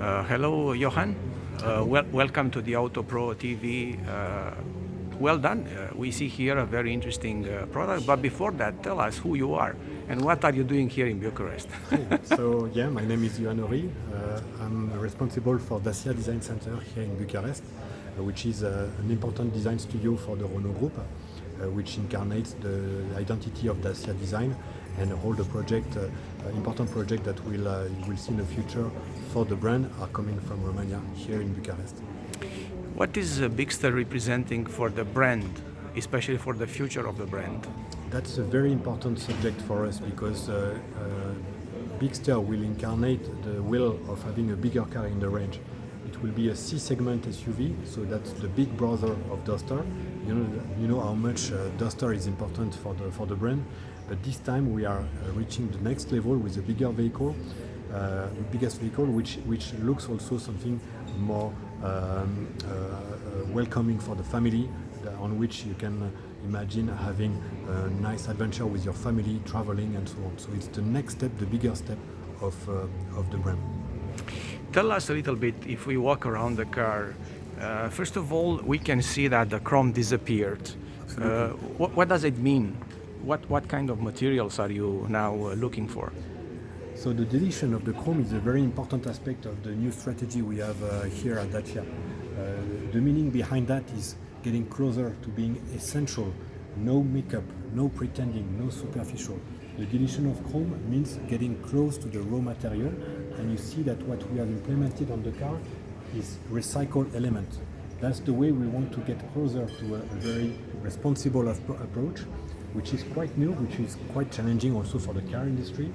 Hello, Yohann. Welcome to the Auto Pro TV. Well done. We see here a very interesting product. But before that, tell us who you are and what are you doing here in Bucharest? My name is Yohann Ory. I'm responsible for Dacia Design Center here in Bucharest, which is an important design studio for the Renault Group, which incarnates the identity of Dacia Design and all the important projects that you will see in the future for the brand are coming from Romania here in Bucharest. What is Bigster representing for the brand, especially for the future of the brand? That's a very important subject for us because Bigster will incarnate the will of having a bigger car in the range. It will be a C-segment SUV, so that's the big brother of Duster. You know how much Duster is important for the brand, but this time we are reaching the next level with a bigger vehicle, biggest vehicle, which looks also something more welcoming for the family, on which you can imagine having a nice adventure with your family, traveling and so on. So it's the next step, the bigger step of the brand. Tell us a little bit, if we walk around the car, first of all, we can see that the chrome disappeared. What does it mean? What kind of materials are you now looking for? So the deletion of the chrome is a very important aspect of the new strategy we have here at Dacia. The meaning behind that is getting closer to being essential. No makeup, no pretending, no superficial. The deletion of chrome means getting close to the raw material, and you see that what we have implemented on the car is recycled element. That's the way we want to get closer to a very responsible approach, which is quite new, which is quite challenging also for the car industry.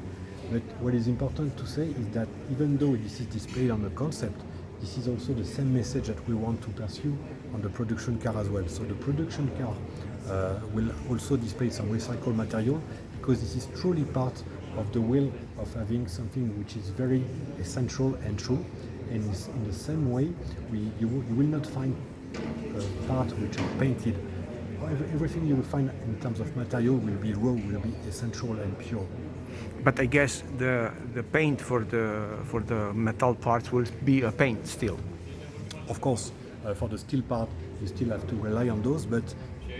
But what is important to say is that even though this is displayed on the concept, this is also the same message that we want to pursue on the production car as well. So the production car will also display some recycled material because this is truly part of the will of having something which is very essential and true. And in the same way, you will not find parts which are painted. Everything you will find in terms of material will be raw, will be essential and pure. But I guess the paint for the metal parts will be a paint still. Of course, for the steel part, you still have to rely on those, but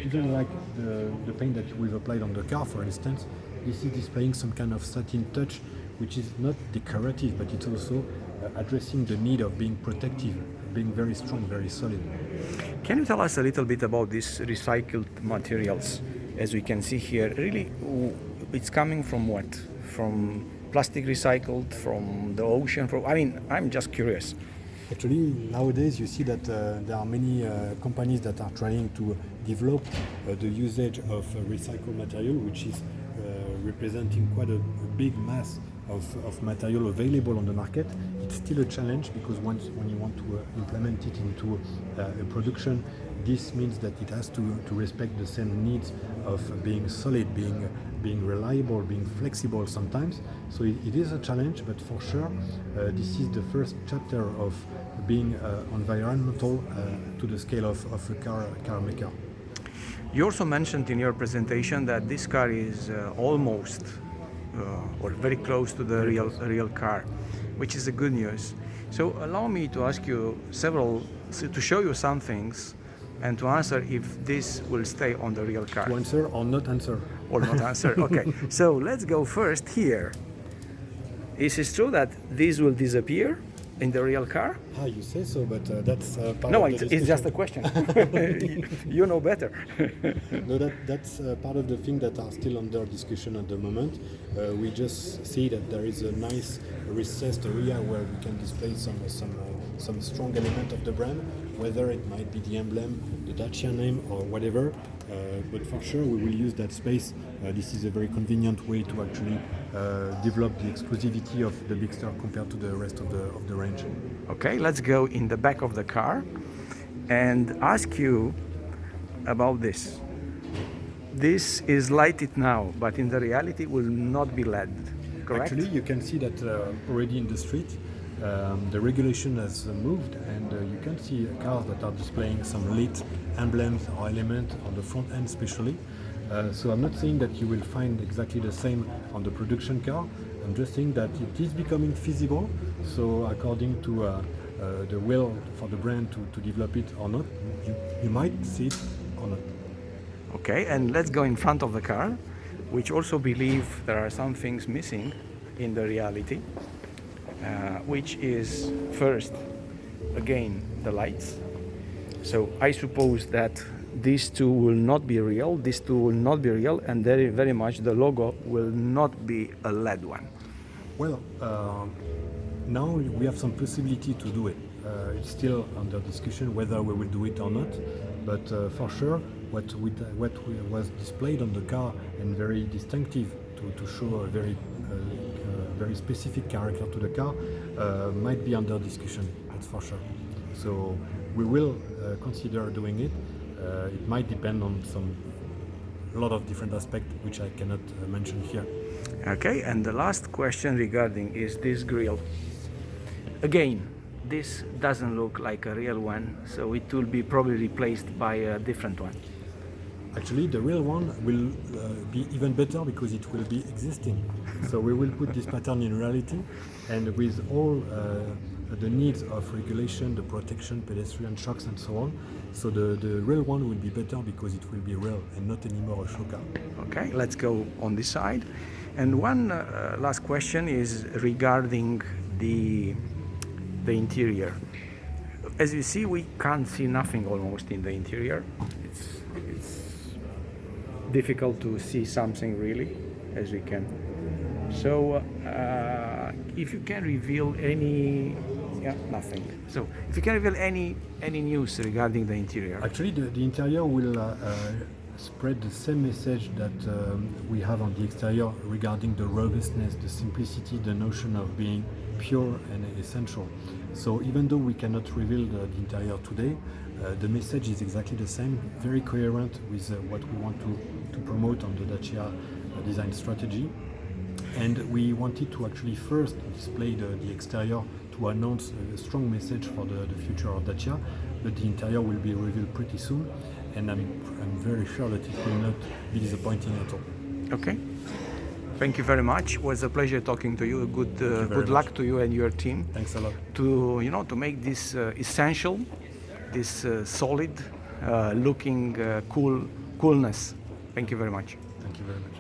even like the paint that we've applied on the car, for instance, this is displaying some kind of satin touch, which is not decorative, but it's also addressing the need of being protective, being very strong, very solid. Can you tell us a little bit about these recycled materials? As we can see here, really, it's coming from what? From plastic recycled, from the ocean? I'm just curious. Actually, nowadays you see that there are many companies that are trying to develop the usage of recycled material, which is representing quite a big mass of material available on the market. It's still a challenge because when you want to implement it into a production, this means that it has to respect the same needs of being solid, being reliable, being flexible sometimes. So it is a challenge, but for sure this is the first chapter of being environmental to the scale of a car maker. You also mentioned in your presentation that this car is almost or very close to the real car, which is a good news. So allow me to ask you to show you some things and to answer if this will stay on the real car. To answer or not answer? Or not answer, okay. So let's go first here. Is it true that this will disappear in the real car? You say so, but that's part no, of the discussion. it's just a question. You know better. No, that's part of the things that are still under discussion at the moment. We just see that there is a nice recessed area where we can display some strong element of the brand, whether it might be the emblem, the Dacia name, or whatever. But for sure, we will use that space. This is a very convenient way to actually develop the exclusivity of the Bigster compared to the rest of the range. Okay, let's go in the back of the car and ask you about this. This is lighted now, but in the reality will not be LED, correct? Actually, you can see that already in the street. The regulation has moved, and you can see cars that are displaying some lit emblems or element on the front end especially. So I'm not saying that you will find exactly the same on the production car. I'm just saying that it is becoming feasible. So according to the will for the brand to develop it or not, you might see it or not. Okay, and let's go in front of the car, which also believe there are some things missing in the reality, which is first, again, the lights. So I suppose that these two will not be real, these two will not be real, and very, very much the logo will not be a LED one. Well, now we have some possibility to do it. It's still under discussion whether we will do it or not, but for sure, what was displayed on the car and very distinctive to show a very specific character to the car might be under discussion. That's for sure. So we will consider doing it. It might depend on a lot of different aspects which I cannot mention here. Okay, and the last question regarding is this grille. Again, this doesn't look like a real one, so it will be probably replaced by a different one. Actually, the real one will be even better because it will be existing. So we will put this pattern in reality, and with all the needs of regulation, the protection, pedestrian shocks, and so on. So the real one will be better because it will be real and not anymore a show car. Okay, let's go on this side. And one last question is regarding the interior. As you see, we can't see nothing almost in the interior. It's difficult to see something really, as we can. So if you can reveal any, nothing. So if you can reveal any news regarding the interior. Actually, the interior will spread the same message that we have on the exterior regarding the robustness, the simplicity, the notion of being pure and essential. So even though we cannot reveal the interior today, the message is exactly the same, very coherent with what we want to promote on the Dacia Design Strategy. And we wanted to actually first display the exterior to announce a strong message for the future of Dacia, but the interior will be revealed pretty soon, and I'm very sure that it will not be disappointing at all. Okay. Thank you very much. It was a pleasure talking to you. Good luck to you and your team. Thanks a lot. To make this essential, this solid looking coolness. Thank you very much. Thank you very much.